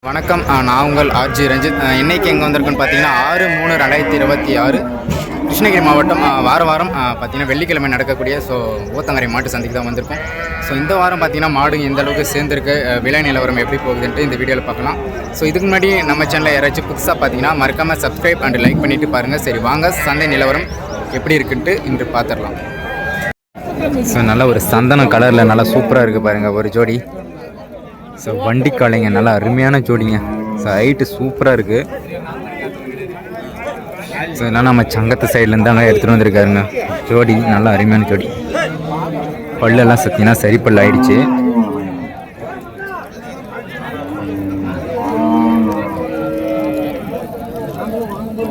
வணக்கம். நான் உங்கள் ஆர்ஜி ரஞ்சித். இன்றைக்கி எங்கே வந்திருக்குன்னு பார்த்தீங்கன்னா 6/3/2026 கிருஷ்ணகிரி மாவட்டம். வாரம் பார்த்திங்கன்னா வெள்ளிக்கிழமை நடக்கக்கூடிய ஊத்தங்கரை மாட்டு சந்தைக்கு தான் வந்திருக்கோம். இந்த வாரம் பார்த்திங்கன்னா மாடு எந்த அளவுக்கு சேர்ந்துருக்கு, விலை நிலவரம் எப்படி போகுதுன்ட்டு இந்த வீடியோவில் பார்க்கலாம். இதுக்கு முன்னாடி நம்ம சேனலில் யாராச்சும் புதுசாக பார்த்தீங்கன்னா மறக்காமல் சப்ஸ்கிரைப் அண்ட் லைக் பண்ணிவிட்டு பாருங்கள். சரி வாங்க சந்தை நிலவரம் எப்படி இருக்குன்ட்டு இன்று பார்த்துடலாம். நல்ல ஒரு சந்தன கலரில் நல்லா சூப்பராக இருக்குது பாருங்கள் ஒரு ஜோடி. வண்டி காளைங்க நல்லா அருமையான ஜோடிங்க. ஹைட்டு சூப்பராக இருக்குது. இதெல்லாம் நம்ம சங்கத்து சைட்லேருந்து அங்கே எடுத்துகிட்டு வந்துருக்காருங்க. ஜோடி நல்லா அருமையான ஜோடி. பல்லெல்லாம் சத்தினா சரி பல் ஆயிடுச்சு.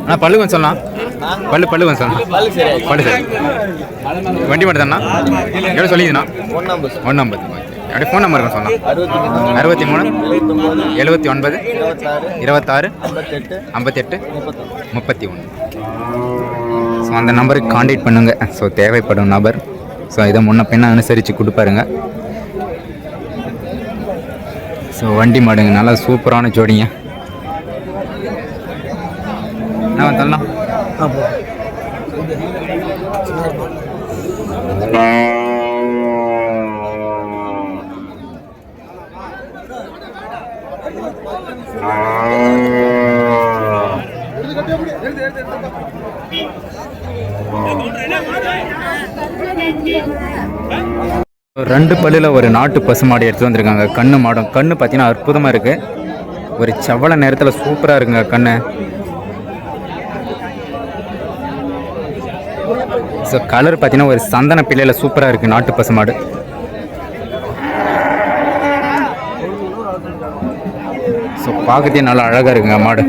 ஆனால் பல்லு கொஞ்சம் சொல்லலாம். பல்லு கொஞ்சம் சொல்லலாம். பல்லு சரி. வண்டி மட்டும் தானா எவ்வளோ சொல்லிதுண்ணா? 150. அப்படியே ஃபோன் நம்பர் சொன்னோம். 63 79 26 58 31. அந்த நம்பருக்கு கான்டாக்ட் பண்ணுங்க. தேவைப்படும் நபர் இதை முன்ன பின்ன அனுசரித்து கொடுப்பாருங்க. வண்டி மாடுங்க நல்லா சூப்பரான ஜோடிங்க. நான் தரலாம். ரெண்டு பல்லில் ஒரு நாட்டு பசுமாடு எடுத்து வந்திருக்காங்க. கண்ணு மாடும். கண்ணு பார்த்தீங்கன்னா அற்புதமாக இருக்குது. ஒரு செவ்வள நேரத்தில் சூப்பராக இருக்குங்க கண்ணு. கலர் பார்த்தீங்கன்னா ஒரு சந்தன பிள்ளையில் சூப்பராக இருக்குது நாட்டு பசுமாடு. பார்க்கறதே நல்லா அழகாக இருக்குங்க மாடு.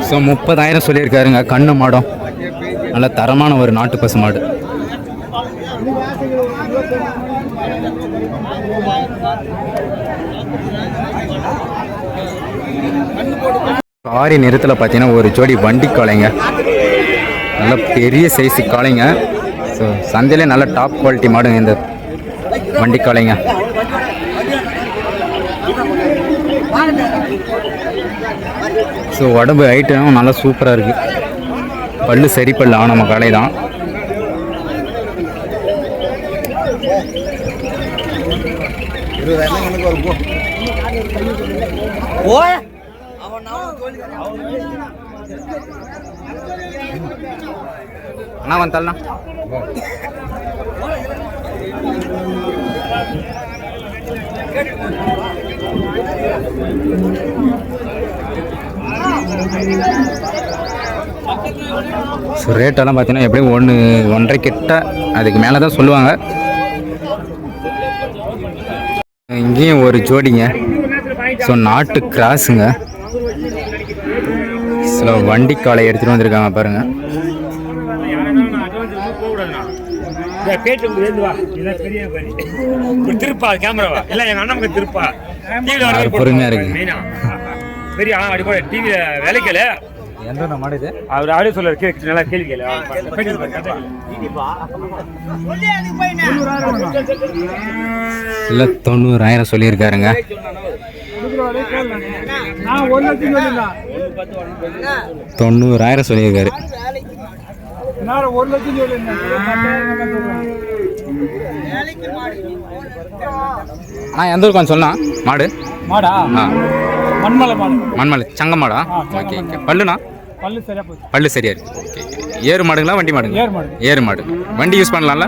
ஸோ 30,000 சொல்லியிருக்காருங்க கண்ணு மாடம். நல்ல தரமான ஒரு நாட்டு பசு மாடு. ஆரி நிறத்தில் பார்த்தீங்கன்னா ஒரு ஜோடி வண்டி காளைங்க. நல்ல பெரிய சைஸு காளைங்க. சந்தையிலே நல்ல டாப் குவாலிட்டி மாடுங்க இந்த வண்டி காளைங்க. உடம்பு ஐட்டம் நல்லா சூப்பராக இருக்குது. பல்லு சரி பல்லு நம்ம காளை தான். அண்ணா வந்தால்ண்ணா ரேட்டெல்லாம் பார்த்தீங்கன்னா எப்படியும் 1.5 கிட்ட அதுக்கு மேலே தான் சொல்லுவாங்க. இங்கேயும் ஒரு ஜோடிங்க. நாட்டு கிராஸுங்க. வண்டி காலை எடுத்துகிட்டு வந்திருக்காங்க பாருங்க. பொறுமையா இருக்கு. எந்த மாடு இது? அவர் ஆடியோ சொல்ல நல்லா கேள்வி கேளு. 90,000 சொல்லியிருக்காருங்க. 90,000 சொல்லியிருக்காரு. எந்த ஊருக்கு சொல்லலாம் மாடு? மாடா? மண்மலை சங்க மாடா? ஓகே. பல்லுண்ணா? பல்லு சரியா இருக்கு. ஓகே. ஏறு மாடுங்களா வண்டி மாடுங்க? ஏறு மாடு. வண்டி யூஸ் பண்ணலாம்ல?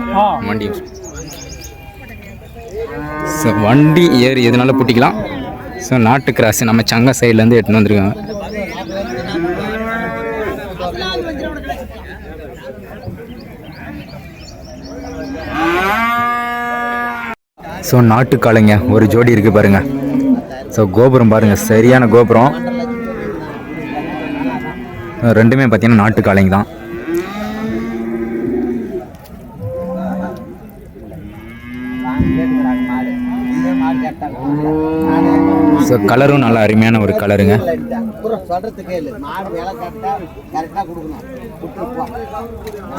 வண்டி யூஸ். வண்டி ஏறு எதனால பூட்டிக்கலாம். நாட்டு கிராஸ் நம்ம சங்க சைட்லேருந்து எடுத்துன்னு வந்துருக்காங்க. நாட்டு காளைங்க ஒரு ஜோடி இருக்கு பாருங்க. கோபுரம் பாருங்க, சரியான கோபுரம். ரெண்டுமே பார்த்தீங்கன்னா நாட்டு காளைங்க தான். ஸோ கலரும் நல்லா அருமையான ஒரு கலருங்க.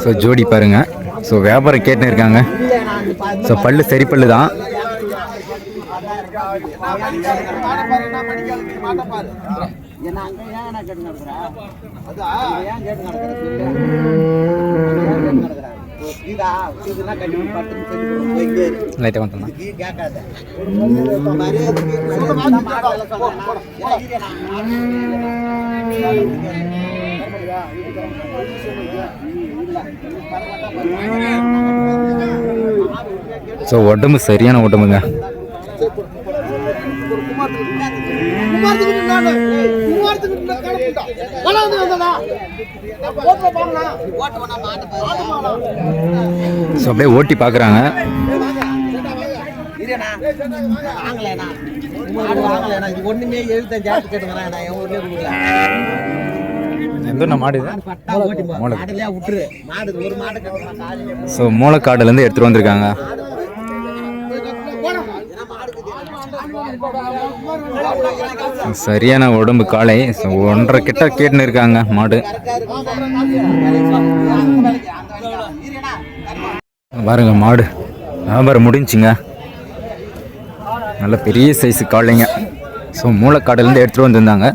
ஸோ ஜோடி பாருங்க. ஸோ வியாபாரம் கேட்டுன்னு இருக்காங்க. ஸோ பல்லு சரி பல்லு தான். லைட்டாக வந்துடலாம். ஸோ உடம்பு சரியான உடம்புங்க. ஸோ அப்படியே ஓட்டி பார்க்குறாங்க. ஸோ மூலக்காடுலேருந்து எடுத்துகிட்டு வந்திருக்காங்க. சரியான உடம்பு காளை. 1.5 கிட்ட கேட்டுன்னு இருக்காங்க மாடு. பாருங்க மாடு வியாபாரம் முடிஞ்சுங்க. நல்ல பெரிய சைஸு காளைங்க. ஸோ மூலக்காடுலேருந்து எடுத்துகிட்டு வந்திருந்தாங்க.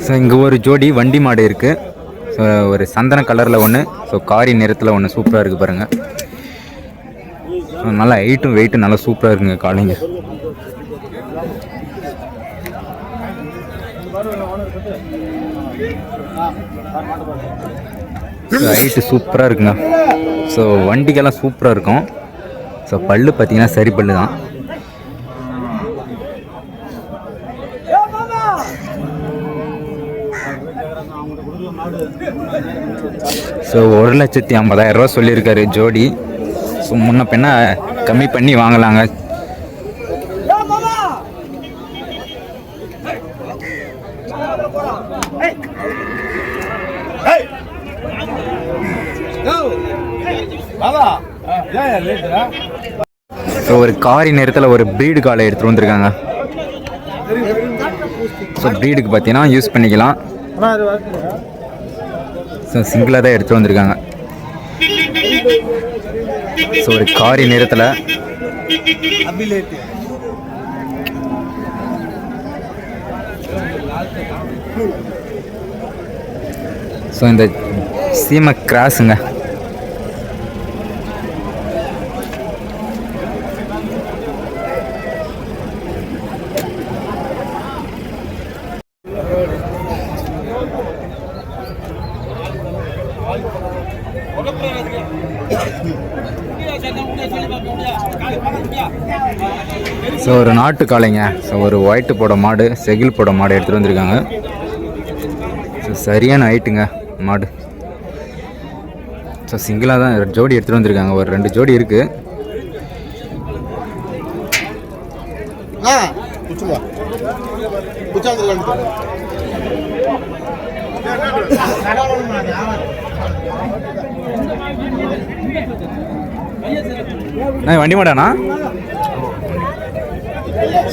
ஸோ இங்கே ஒரு ஜோடி வண்டி மாடு இருக்குது. ஸோ ஒரு சந்தன கலரில் ஒன்று, ஸோ காரி நிறத்தில் ஒன்று சூப்பராக இருக்குது பாருங்கள். ஸோ நல்லா ஹைட்டும் வெயிட்டும் நல்லா சூப்பராக இருக்குங்க காளைங்க. ஹைட்டு சூப்பராக இருக்குங்க. ஸோ வண்டிக்கெல்லாம் சூப்பராக இருக்கும். ஸோ பல்லு பார்த்தீங்கன்னா சரி பல்லு தான். ஸோ 1,50,000 ரூபா சொல்லியிருக்காரு ஜோடி. ஸோ முன்ன பின்ன கம்மி பண்ணி வாங்கலாங்க. ஸோ ஒரு காரி நேரத்தில் ஒரு ப்ரீடு காலை எடுத்துகிட்டு வந்திருக்காங்க. ஸோ ப்ரீடுக்கு பார்த்தீங்கன்னா யூஸ் பண்ணிக்கலாம். ஸோ சிங்கிளாக தான் எடுத்துகிட்டு வந்திருக்காங்க. ஸோ ஒரு காரி நேரத்தில் ஸோ இந்த சீமை கிராஸுங்க. ஸோ ஒரு நாட்டு காளைங்க. ஸோ ஒரு ஒயிட்டு போட மாடு, செகில் போட மாடு எடுத்துகிட்டு வந்திருக்காங்க. ஸோ சரியான ஹைட்டுங்க மாடு. ஸோ சிங்கிளாக தான் ஜோடி எடுத்துகிட்டு வந்திருக்காங்க. ஒரு 2 ஜோடி இருக்குது. வண்டி மாடாண்ணா?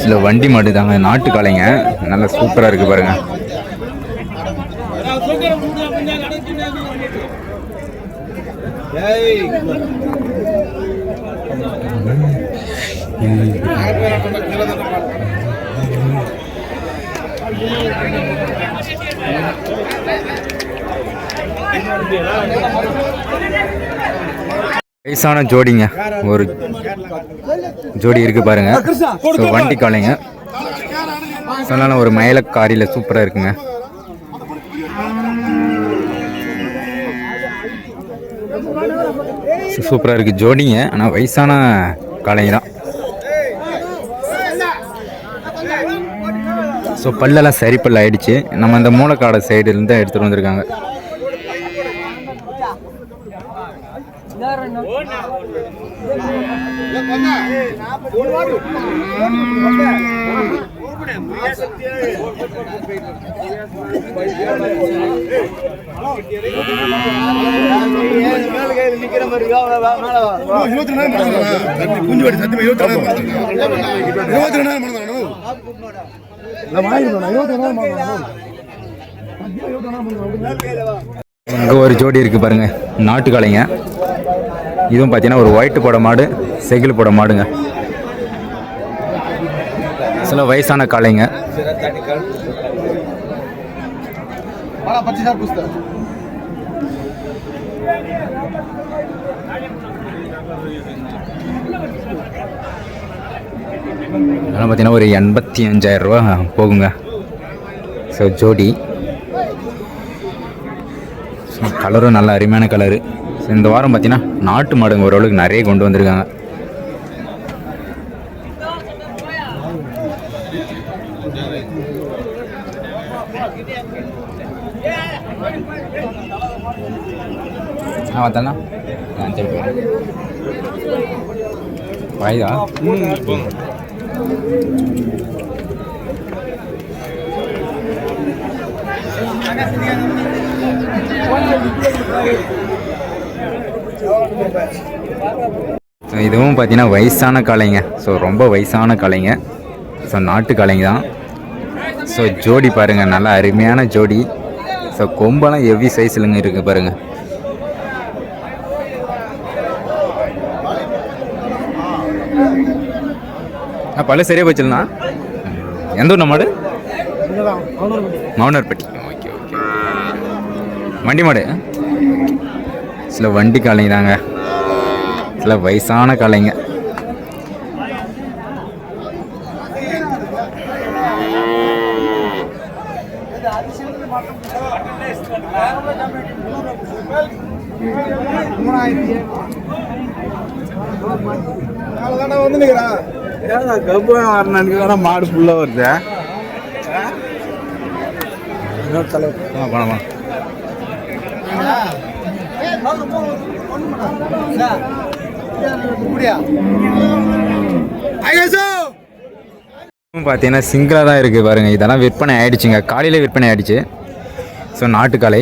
சில வண்டி மாடு தாங்க, நாட்டு காளைங்க. நல்லா சூப்பராக இருக்குது பாருங்க. வயசான ஜோடிங்க. ஒரு ஜோடி இருக்கு பாருங்க. ஸோ வண்டி காளைங்க. சொன்னாலும் ஒரு மயிலக்காரியில் சூப்பராக இருக்குங்க. சூப்பராக இருக்குது ஜோடிங்க. ஆனால் வயசான காளைங்க தான். ஸோ பல்லெல்லாம் சரி பல்ல ஆயிடுச்சு. நம்ம அந்த மூலக்காடை சைடுலேருந்து தான் எடுத்துகிட்டு வந்திருக்காங்க. இங்கே ஒரு ஜோடி இருக்குது பாருங்கள், நாட்டு காளைங்க. இதுவும் பார்த்தீங்கன்னா ஒரு ஒயிட்டு போட மாடு, செகில் போட மாடுங்க. சில வயசான காளைங்க. அதெல்லாம் பார்த்தீங்கன்னா ஒரு 85,000 ரூபா போகுங்க. ஸோ ஜோடி கலரும் நல்ல அருமையான கலரு. ஸோ இந்த வாரம் பார்த்தீங்கன்னா நாட்டு மாடுங்க ஓரளவுக்கு நிறைய கொண்டு வந்திருக்காங்க. பார்த்தா வாய்தா இதுவும் பார்த்தீங்கன்னா வயசான காளைங்க. ஸோ ரொம்ப வயசான காளைங்க. ஸோ நாட்டு காளைங்க தான். ஸோ ஜோடி பாருங்கள், நல்லா அருமையான ஜோடி. ஸோ கொம்பெல்லாம் ஹெவி சைஸ்லங்க இருக்குது பாருங்கள். பல சரியாக போச்சுலண்ணா. எந்த ஊர் மாடு? மௌனர்பட்டி. Okay okay. வண்டி மாடு சில வண்டி காளைங்க தாங்க, சில வயசான காளைங்க. மாடு ஃபுல்லா வருது. பார்த்தீங்கன்னா சிங்கிளாக தான் இருக்குது பாருங்கள். இதெல்லாம் விற்பனை ஆகிடுச்சுங்க, காலையில் விற்பனை ஆகிடுச்சு. ஸோ நாட்டுக்காலை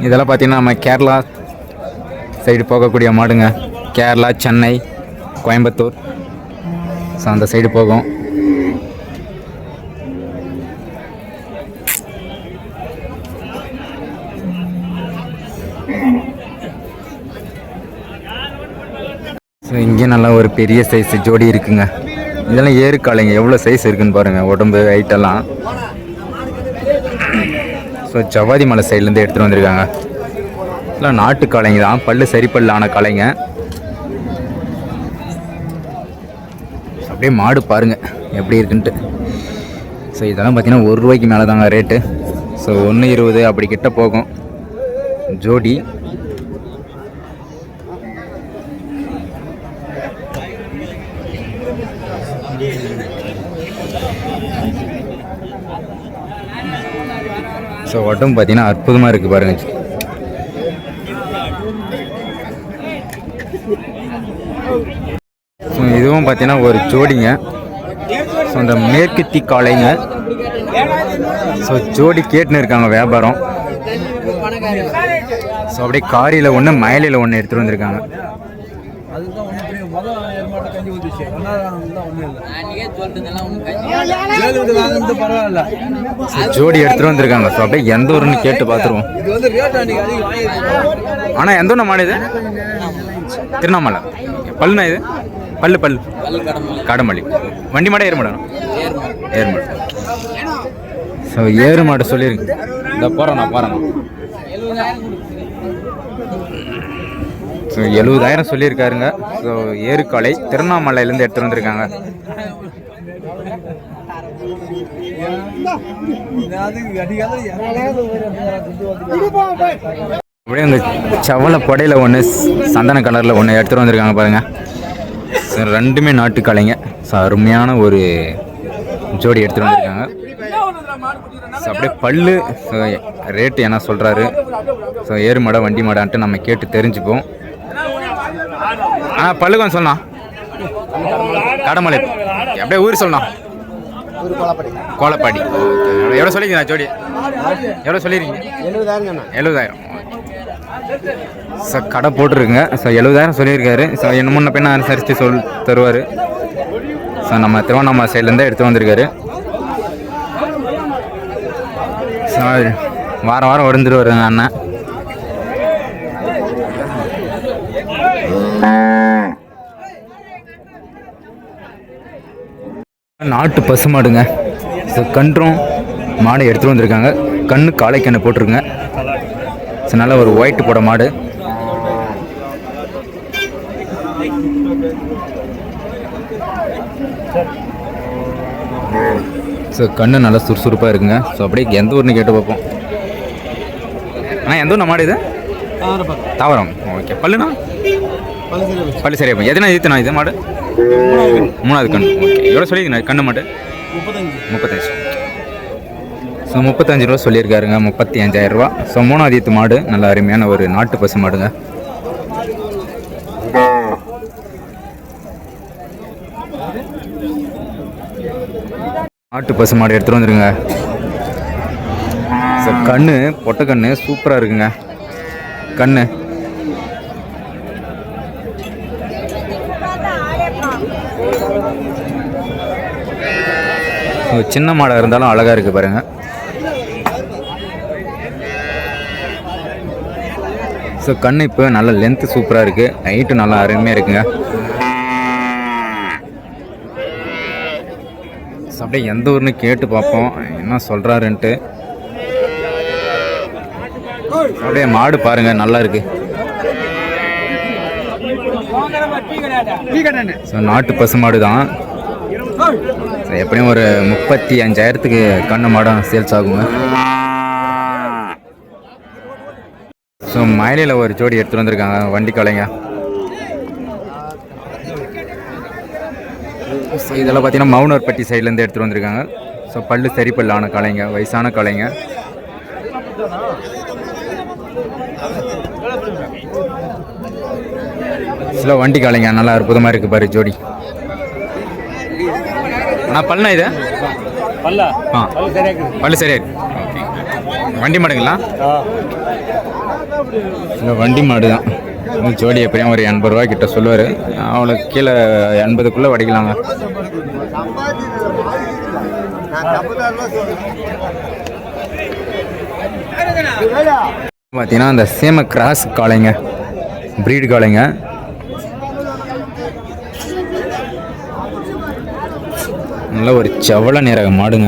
இதெல்லாம் பார்த்தீங்கன்னா நம்ம கேரளா சைடு போகக்கூடிய மாடுங்க. கேரளா, சென்னை, கோயம்புத்தூர், ஸோ அந்த சைடு போகும். ஸோ இங்கே நல்லா ஒரு பெரிய சைஸ் ஜோடி இருக்குங்க. இதெல்லாம் ஏறுக்காலைங்க, எவ்வளோ சைஸ் இருக்குன்னு பாருங்கள், உடம்பு ஹைட்டெல்லாம். ஸோ ஜவாதி மலை சைட்லேருந்து எடுத்துகிட்டு வந்திருக்காங்க. இல்லை நாட்டு காளைங்க தான், பல்லு சரிப்பல்லான காளைங்க. அப்படியே மாடு பாருங்கள் எப்படி இருக்குன்ட்டு. ஸோ இதெல்லாம் பார்த்தீங்கன்னா ₹1 மேலே தாங்க ரேட்டு. ஸோ 1.20 அப்படி கிட்ட போகும் ஜோடி. ஸோ உடம்பு பார்த்தீங்கன்னா அற்புதமாக இருக்குது பாருங்கள். ஸோ இதுவும் பார்த்தீங்கன்னா ஒரு ஜோடிங்க. ஸோ அந்த மேற்குத்தி காளைங்க. ஸோ ஜோடி கேட்டுன்னு இருக்காங்க வியாபாரம். ஸோ அப்படியே காரியில் ஒன்று, மயிலில் ஒன்று எடுத்துகிட்டு வந்திருக்காங்க. ஜோடி எடுத்துட்டு வந்திருக்காங்க. ஸோ அப்படியே எந்த ஊருன்னு கேட்டு பார்த்துருவோம். ஆனால் எந்த ஊர் மாடு இது? திருவண்ணாமலை. பல்லுண்ணா இது? பல்லு கடமல்லி. வண்டி மாடா ஏறு மாடா? ஏறு மாடு. ஸோ ஏறு மாடு சொல்லியிருக்கு. இந்த போகிறேண்ணா போகிறேண்ணா. ஸோ 70,000 சொல்லியிருக்காருங்க. ஸோ ஏறுக்காலை திருவண்ணாமலையிலேருந்து எடுத்துகிட்டு வந்திருக்காங்க. அப்படியே அந்த சவலை புடையில் ஒன்று, சந்தன கலரில் ஒன்று எடுத்துகிட்டு வந்திருக்காங்க பாருங்கள். ஸோ ரெண்டுமே நாட்டு காளைங்க. ஸோ அருமையான ஒரு ஜோடி எடுத்துகிட்டு வந்திருக்காங்க. ஸோ அப்படியே பல்லு ரேட்டு என்ன சொல்கிறாரு. ஸோ ஏறு மாடா வண்டி மாடான்ட்டு நம்ம கேட்டு தெரிஞ்சுப்போம். பல்லு கொஞ்சம் சொல்லலாம். கடமலை. அப்படியே ஊர் சொல்லலாம். கோலப்பாடி. எவ்வளோ சொல்லிக்கிறீங்க ஜோடி? எவ்வளோ சொல்லியிருக்கீங்க? 70,000. சார் கடை போட்டிருக்குங்க. ஸோ 70,000 சொல்லியிருக்காரு. ஸோ என்ன முன்ன பின்ன அனுசரித்து தருவார். ஸோ நம்ம திருவண்ணாமலை சைட்லேருந்தே எடுத்து வந்திருக்காரு. ஸோ வாரம் வந்துட்டு வருங்க அண்ணன். நாட்டு பசு மாடுங்க. ஸோ கன்றும் மாடை எடுத்துகிட்டு வந்திருக்காங்க. கண்ணு காளை கண்ணு போட்டிருக்குங்க. ஸோ நல்ல ஒரு ஒயிட் போட மாடு. ஸோ கண்ணு நல்லா சுறுசுறுப்பாக இருக்குங்க. ஸோ அப்படியே எந்த ஊர்னு கேட்டு பார்ப்போம். ஆனால் எந்த ஊர் மாடு இது? தாவரம். ஓகே. பல்லுண்ணா? பல்லு சரியா. எத்தனை இது மாடு? 3வது கண்ணு. ஓகே. எவ்வளோ சொல்லியிருக்கீங்க கண்ணு மாடு? 35. ஸோ 35 ரூபா சொல்லியிருக்காருங்க. 35,000 ரூபா. ஸோ 3வது மாடு நல்ல அருமையான ஒரு நாட்டு பசு மாடுங்க. நாட்டு பசு மாடு எடுத்துகிட்டு வந்துருங்க. ஸோ கண்ணு பொட்டை கண்ணு சூப்பராக இருக்குங்க. கண்ணு சின்ன மாடாக இருந்தாலும் அழகாக இருக்குது பாருங்கள். ஸோ கண்ணு இப்போ நல்ல லென்த்து சூப்பராக இருக்குது. ஹைட்டு நல்லா அருமையாக இருக்குங்க. ஸோ அப்படியே எந்த ஊர்னு கேட்டு பார்ப்போம் என்ன சொல்கிறாருன்ட்டு. அப்படியே மாடு பாருங்கள் நல்லா இருக்குது. ஸோ நாட்டு பசு மாடு தான். எப்படியும் ஒரு 35,000க்கு கண்ணு மாடம் சேல்ஸ் ஆகுங்க. ஸோ மயிலையில் ஒரு ஜோடி எடுத்துகிட்டு வந்திருக்காங்க வண்டி காளைங்க. ஸோ இதெல்லாம் பார்த்தீங்கன்னா மவுனூர்பட்டி சைட்லேருந்து எடுத்துகிட்டு வந்திருக்காங்க. ஸோ பல்லு சரி பல்லான காளைங்க, வயசான காளைங்க. சில வண்டி காளைங்க நல்லா அற்புதமாக இருக்குது பாரு ஜோடி. அண்ணா பல்லுண்ணா இது? பல்லு சரியா இருக்கு. வண்டி மாடுங்களா? இல்லை வண்டி மாடு தான். ஜோடி எப்படியும் ஒரு 80 ரூபா கிட்ட சொல்லுவார். அவளுக்கு கீழே 80க்குள்ளே வடிக்கலாங்க. பார்த்தீங்கன்னா அந்த சேம கிராஸ் காளைங்க, ப்ரீடு காளைங்க. நல்ல ஒரு செவல நிற மாடுங்க.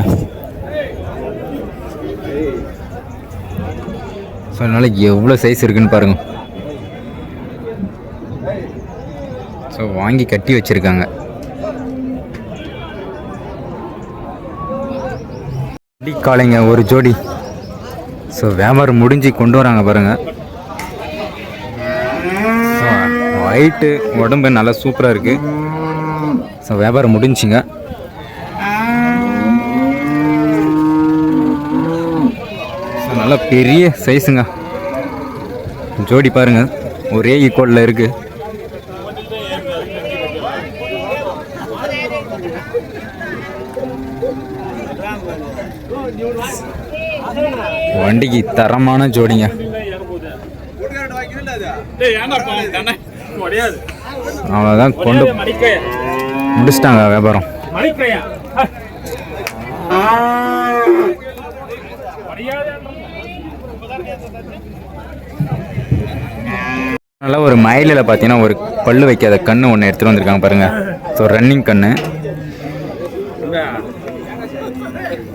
ஸோ அதனால் எவ்வளோ சைஸ் இருக்குன்னு பாருங்க. ஸோ வாங்கி கட்டி வச்சுருக்காங்க. வண்டி காளைங்க ஒரு ஜோடி. ஸோ வியாபாரம் முடிஞ்சு கொண்டு வராங்க பாருங்கள். ஸோ ஒயிட்டு உடம்பு நல்லா சூப்பராக இருக்குது. ஸோ வியாபாரம் முடிஞ்சுங்க. நல்லா பெரிய சைஸுங்க ஜோடி பாருங்கள். ஒரே ஈக்குவலில் இருக்குது. வண்டிக்கு தரமான ஜோடிங்க. அவ்வளோதான் கொண்டு முடிச்சிட்டாங்க வியாபாரம். நல்லா ஒரு மயிலில் பார்த்தீங்கன்னா ஒரு பல்லு வைக்காத கன்று ஒன்று எடுத்துகிட்டு வந்திருக்காங்க பாருங்கள். ஸோ ரன்னிங் கன்று.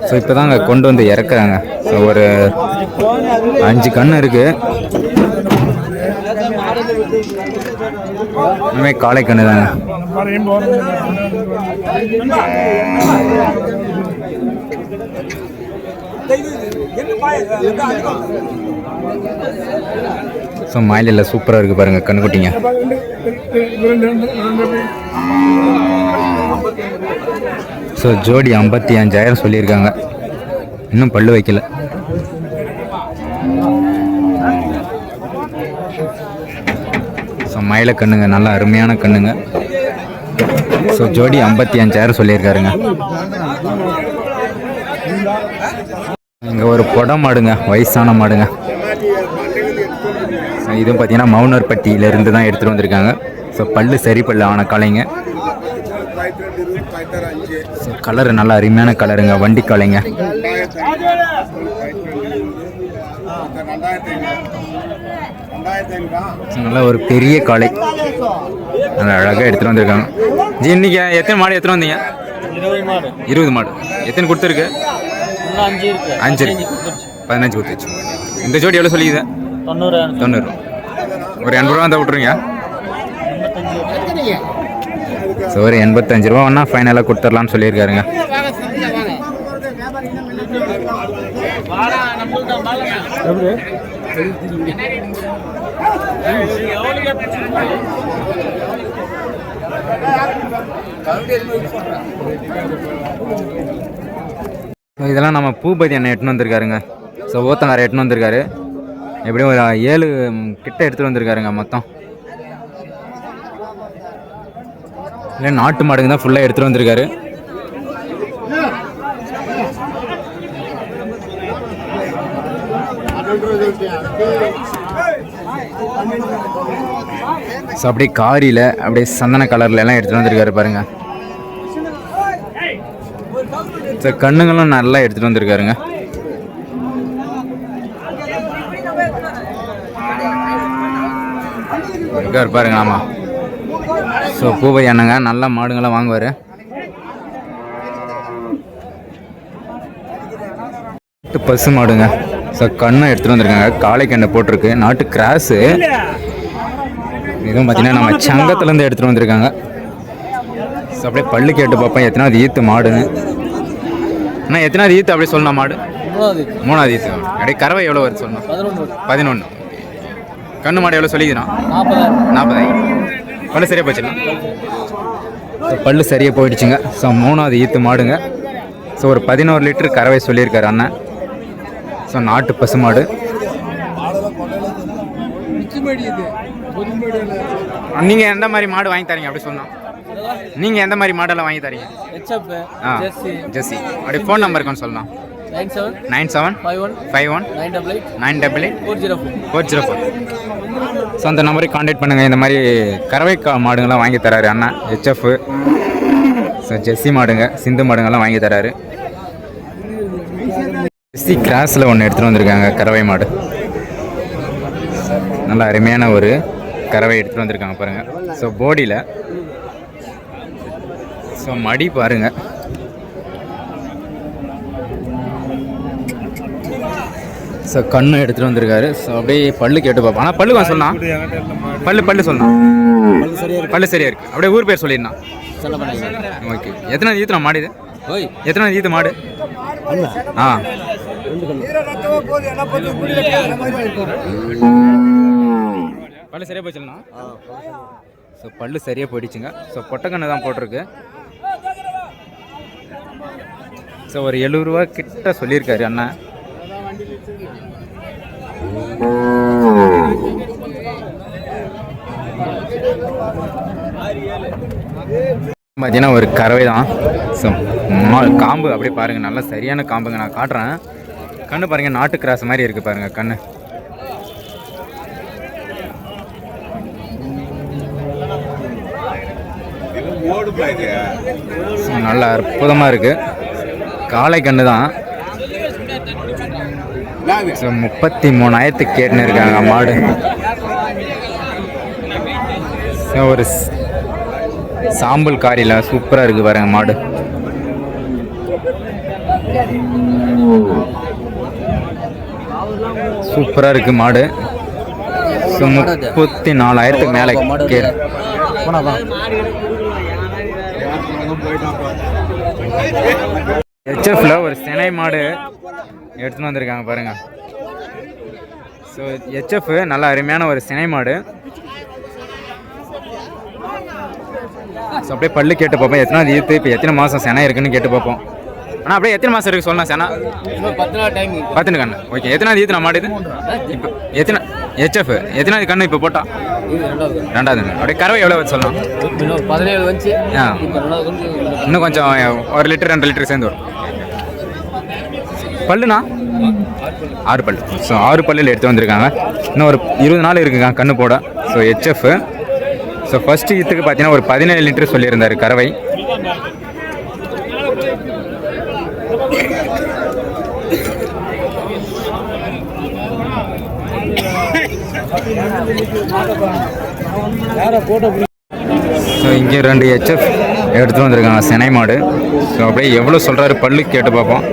ஸோ இப்போ தாங்க கொண்டு வந்து இறக்குறாங்க. ஸோ ஒரு 5 கன்று இருக்குது. இனிமே காளை கன்று தாங்க. ஸோ மயிலில் சூப்பராக இருக்குது பாருங்கள் கண்ணுக்குட்டிங்க. ஸோ ஜோடி 55,000 சொல்லியிருக்காங்க. இன்னும் பல்லு வைக்கல. ஸோ மயில கண்ணுங்க நல்லா அருமையான கண்ணுங்க. ஸோ ஜோடி 55,000 சொல்லியிருக்காருங்க. இங்கே ஒரு புடம் மாடுங்க, வயசான மாடுங்க. இதுவும் பார்த்தீங்கன்னா மவுனர்பட்டியிலேருந்து தான் எடுத்துகிட்டு வந்திருக்காங்க. ஸோ பல்லு சரி பல்லு ஆன காளைங்க. ஸோ கலரு நல்லா அருமையான கலருங்க, வண்டி காளைங்க. நல்லா ஒரு பெரிய காளை, நல்லா அழகாக எடுத்துகிட்டு வந்திருக்காங்க. ஜி இன்னைக்கு எத்தனை மாடு எடுத்துகிட்டு வந்தீங்க? 20 மாடு. எத்தனை கொடுத்துருக்கு? 5 இருக்கு. 15 கொடுத்துச்சு. இந்த ஜோடி எவ்வளோ சொல்லிக்குது? 90. ஒரு 80 ரூபா இருந்தால் விட்ருங்க. ஸோ ஒரு 85 ரூபா வேணா ஃபைனலாக கொடுத்துடலான்னு சொல்லியிருக்காருங்க. இதெல்லாம் நம்ம பூபதி அண்ணன் எட்டுன்னு வந்திருக்காருங்க. ஸோ ஓத்தங்காரை எட்டுன்னு வந்திருக்காரு. எப்படியும் ஒரு 7 கிட்ட எடுத்துகிட்டு வந்திருக்காருங்க மொத்தம். இல்லை நாட்டு மாடுங்க தான் ஃபுல்லாக எடுத்துகிட்டு வந்திருக்காரு. ஸோ அப்படியே காரியில் அப்படியே சந்தன கலரில் எல்லாம் எடுத்துகிட்டு வந்திருக்காரு பாருங்க. ஸோ கண்ணுங்களும் நல்லா எடுத்துகிட்டு வந்திருக்காருங்க. இருக்கார் பாருங்க. ஆமாம். ஸோ பூபதி அண்ணங்க நல்ல மாடுங்களாம் வாங்குவார். பசு மாடுங்க. ஸோ கண்ணை எடுத்துகிட்டு வந்திருக்காங்க. காளை கண்ணை போட்டிருக்கு. நாட்டு கிராஸு. இதுவும் பார்த்தீங்கன்னா நம்ம சங்கத்துலேருந்து எடுத்துகிட்டு வந்திருக்காங்க. ஸோ அப்படியே பல்லு கேட்டு பார்ப்பேன் எத்தனாவது ஈத்து மாடுன்னு. அண்ணா எத்தனாவது ஈத்து அப்படி சொல்லணும்? மாடு 3வது ஈத்து. அப்படியே கறவை எவ்வளோ வருது சொல்லணும்? 11. கண்ணு மாடு எவ்வளோ சொல்லிக்கிறான்? 40. பல்லு சரியாக போச்சுண்ணா. ஸோ பல்லு சரியாக போயிடுச்சுங்க. ஸோ 3வது ஈத்து மாடுங்க. ஸோ ஒரு 11 லிட்டரு கறவை சொல்லியிருக்காரு அண்ணன். ஸோ நாட்டு பசு மாடு. நீங்கள் எந்த மாதிரி மாடு வாங்கி தரீங்க அப்படி சொன்னோம்? நீங்கள் எந்த மாதிரி மாடெல்லாம் வாங்கி தரீங்க? ஜெர்சி. அப்படி ஃபோன் நம்பர் இருக்குன்னு சொல்லலாம். 975158988404. ஸோ அந்த நம்பருக்கு கான்டாக்ட் பண்ணுங்கள். இந்த மாதிரி கறவை மாடுங்கள்லாம் வாங்கி தராரு அண்ணா. HF, ஸோ ஜெர்சி மாடுங்க, சிந்து மாடுங்கள்லாம் வாங்கி தராரு. ஜெர்சி கிராஸில் ஒன்று எடுத்துகிட்டு வந்திருக்காங்க கறவை மாடு. நல்லா அருமையான ஒரு கறவை எடுத்துகிட்டு வந்திருக்காங்க பாருங்கள். ஸோ போடியில். ஸோ மடி பாருங்கள். ஸோ கண்ணு எடுத்துகிட்டு வந்திருக்காரு. ஸோ அப்படியே பல்லு கேட்டு பார்ப்போம். ஆனால் பல்லு கொஞ்சம் சொன்னான். பல்லு சொன்னான். பல்லு சரியாக இருக்குது. அப்படியே ஊர் பேர் சொல்லியிருந்தான். ஓகே. எத்தனாவது ஈத்து மாடு இது? எத்தனாவது ஈத்து மாடு? பல்லு சரியாக போச்சுண்ணா. ஸோ பல்லு சரியாக போயிடுச்சுங்க. ஸோ பொட்டக்கண்ணு தான் போட்டிருக்கு. ஸோ ஒரு 70 ரூபா கிட்ட சொல்லியிருக்காரு அண்ணா. பார்த்தீங்கன்னா ஒரு கறவை தான். ஸோ காம்பு அப்படியே பாருங்கள், நல்லா சரியான காம்புங்க. நான் காட்டுறேன். கண்ணு பாருங்கள், நாட்டு கிராஸ் மாதிரி இருக்குது பாருங்கள் கண்ணு. ஸோ நல்லா அற்புதமாக இருக்குது. காளை கண்ணு தான். ஸோ 33,000 கேட்டுன்னு இருக்காங்க மாடு. ஸோ ஒரு சாம்பல் காரியில் சூப்பராக இருக்குது பாருங்க மாடு. சூப்பராக இருக்குது மாடு. ஸோ 34,000 மேலே கேட்டு. HFல ஒரு சினை மாடு எடுத்துன்னு வந்திருக்காங்க பாருங்க. ஸோ HF நல்ல அருமையான ஒரு சினை மாடு. ஸோ அப்படியே பல்லு கேட்டு பார்ப்போம் எத்தனாவது ஈத்து, இப்போ எத்தனை மாதம் செனை இருக்குன்னு கேட்டு பார்ப்போம். ஆனால் அப்படியே எத்தனை மாதம் இருக்குது சொல்லலாம் செனா? 10 கண்ணு. ஓகே. எத்தனாவது ஈத்து நான் மாடு இது? இப்போ எத்தனை HF எத்தனாவது கண்ணு இப்போ போட்டா? 2வது. அப்படியே கறவை எவ்வளோ வச்சு சொல்லலாம்? 17 வந்துச்சு. இன்னும் கொஞ்சம் 1 லிட்டர் 2 லிட்டர் சேர்ந்து வரும். பல்லுண்ணா 6 பல். ஸோ 6 பல்லில் எடுத்து வந்திருக்காங்க. இன்னும் ஒரு 20 நாள் இருக்குங்க கண்ணு போட. So HF. ஸோ ஃபஸ்ட்டு ஈத்துக்கு பார்த்தீங்கன்னா ஒரு 17 லிட்டர் சொல்லியிருந்தார் கறவை. ஸோ இங்கே 2 ஹெச்எஃப் எடுத்து வந்திருக்காங்க செனை மாடு. ஸோ அப்படியே எவ்வளோ சொல்கிறாரு பல்லு கேட்டு பார்ப்போம்.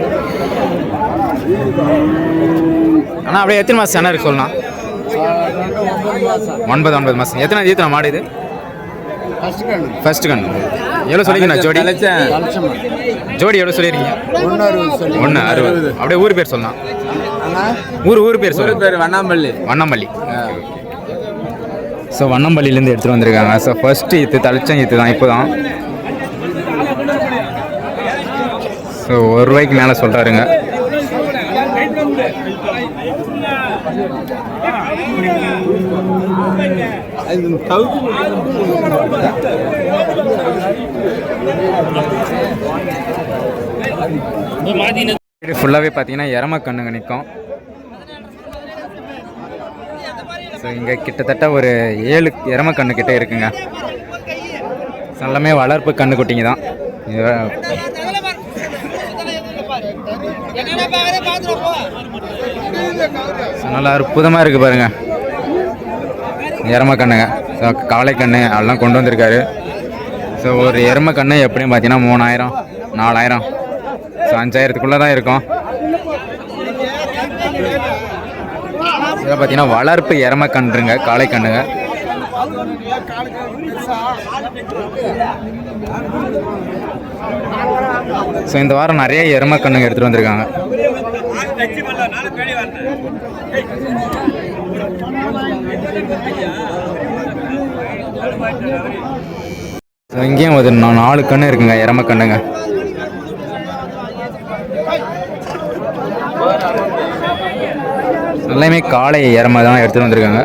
ஆனால் அப்படியே எத்தனை மாதம் செனை இருக்கு சொல்லலாம்? 9 மாதம். எத்தனை மாடு இது? ஃபர்ஸ்ட் கண். எவ்வளோ சொல்லிங்கண்ணா ஜோடி? ஜோடி எவ்வளோ சொல்லியிருக்கீங்க? 160. அப்படியே ஊர் பேர் சொல்லலாம். ஊர் பேர் சொல்லு. பேர் வண்ணாம்பள்ளி. ஸோ வண்ணம்பள்ளியிலேருந்து எடுத்துகிட்டு வந்திருக்காங்க. ஸோ ஃபர்ஸ்ட்டு ஈத்து தலைச்சம் ஈத்து தான் இப்போ தான். ஸோ ₹1 மேலே சொல்கிறாருங்க. ஃபுல்லாகவே பார்த்தீங்கன்னா எரம கண்ணுங்க நிற்கும். ஸோ இங்கே கிட்டத்தட்ட ஒரு 7 எரம கண்ணு கிட்டே இருக்குங்க. எல்லாமே வளர்ப்பு கண்ணு குட்டிங்க தான். நல்லா அற்புதமாக இருக்குது பாருங்க எரம கண்ணுங்க. ஸோ காளை கண்ணு அதெல்லாம் கொண்டு வந்திருக்காரு. ஸோ ஒரு எருமை கண்ணு எப்படியும் பார்த்தீங்கன்னா 3000 4000 ஸோ 5000க்குள்ளே தான் இருக்கும். இதில் பார்த்தீங்கன்னா வளர்ப்பு எருமை கன்றுங்க காளை கண்ணுங்க. ஸோ இந்த வாரம் நிறைய எருமை கண்ணுங்க எடுத்துகிட்டு வந்திருக்காங்க. ஸோ இங்கேயும் ஒரு 4 கண்ணு இருக்குங்க எருமை கண்ணுங்க. எல்லாமே காளை எருமை தான் எடுத்துகிட்டு வந்திருக்காங்க.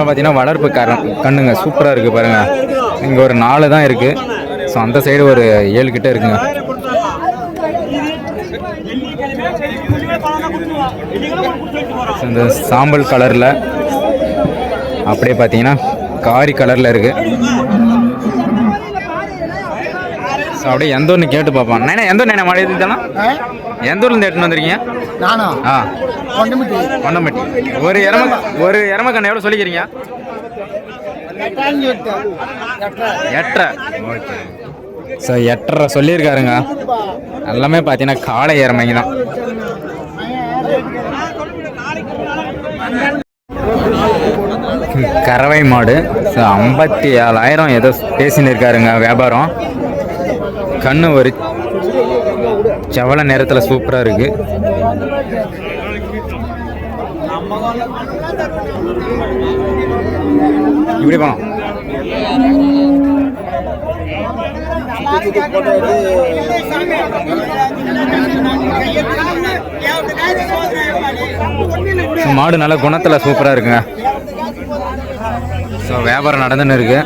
பார்த்தீங்கன்னா வளர்ப்பு கண்ணுங்க சூப்பராக இருக்குது பாருங்கள். இங்கே ஒரு 4 தான் இருக்குது. ஸோ அந்த சைடு ஒரு 7 கிட்ட இருக்குங்க. இந்த சாம்பல் கலரில் அப்படியே பார்த்தீங்கன்னா காரி கலரில் இருக்குது. ஸோ அப்படியே எந்த ஊர்னு கேட்டு பார்ப்போம். நேனா எந்த ஊர் நேனா மாடி இருந்தாலும் எந்த ஊர்லேருந்து எடுத்துன்னு வந்திருக்கீங்க? நானா? கொண்டம்பட்டி. ஒரு எருமை கண்ணு எவ்வளோ சொல்லிக்கிறீங்க? 8.5. ஓகே. ஸோ 8.5 சொல்லியிருக்காருங்க. எல்லாமே பார்த்தீங்கன்னா காளை எருமைங்க தான். கறவை மாடு. ஸோ 57,000 ஏதோ பேசின்னு இருக்காருங்க வியாபாரம். கண்ணு ஒரு செவல நேரத்தில் சூப்பராக இருக்கு. இப்படி போனோம். மாடு நல்ல குணத்தில் சூப்பராக இருக்குங்க. ஸோ வியாபாரம் நடந்துன்னு இருக்கு.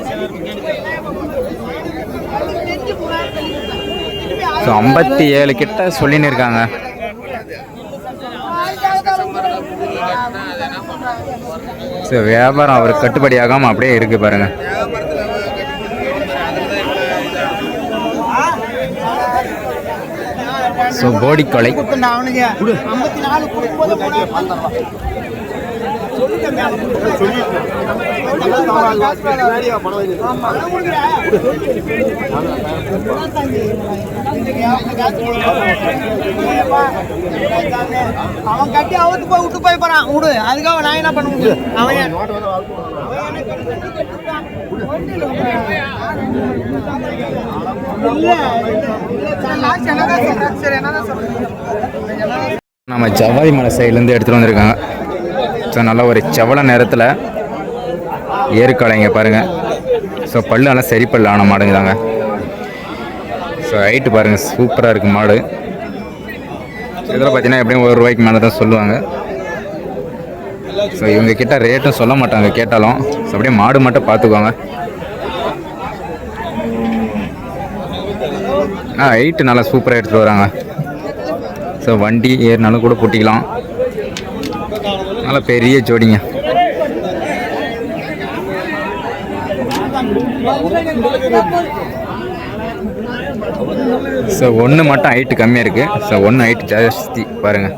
ஸோ 57 கிட்ட சொல்லின்னு இருக்காங்க. ஸோ வியாபாரம் அவருக்கு கட்டுப்படி ஆகாமல் அப்படியே இருக்கு பாருங்க. ஸோ போடி கொலை. அவன் கட்டி அவுத்து போய் விட்டு போய் போறான். விடு, அதுக்காக நான் என்ன பண்ண முடியும்? அவன் நம்ம ஜவ்வாதி மலை சைட்லேருந்து எடுத்துகிட்டு வந்திருக்காங்க. ஸோ நல்லா ஒரு செவல நேரத்தில் ஏறுக்காலைங்க பாருங்கள். ஸோ பல்லு நல்லா சரி பல்லு ஆன மாடுங்க தாங்க. ஸோ ஹைட்டு பாருங்கள் சூப்பராக இருக்குது மாடு. இதில் பார்த்தீங்கன்னா எப்படியும் ₹1 மேலே தான் சொல்லுவாங்க. ஸோ இவங்க கிட்ட ரேட்டும் சொல்ல மாட்டாங்க கேட்டாலும். ஸோ அப்படியே மாடு மட்டும் பார்த்துக்குவாங்க. ஹைட்டு நல்லா சூப்பராக எடுத்துகிட்டு வராங்க. ஸோ வண்டி ஏறினாலும் கூட பூட்டிக்கலாம். நல்ல பெரிய ஜோடிங்க. ஸோ ஒன்று மட்டும் ஹைட்டு கம்மியாக இருக்குது. ஸோ ஒன்று ஹைட்டு ஜாஸ்தி பாருங்கள்.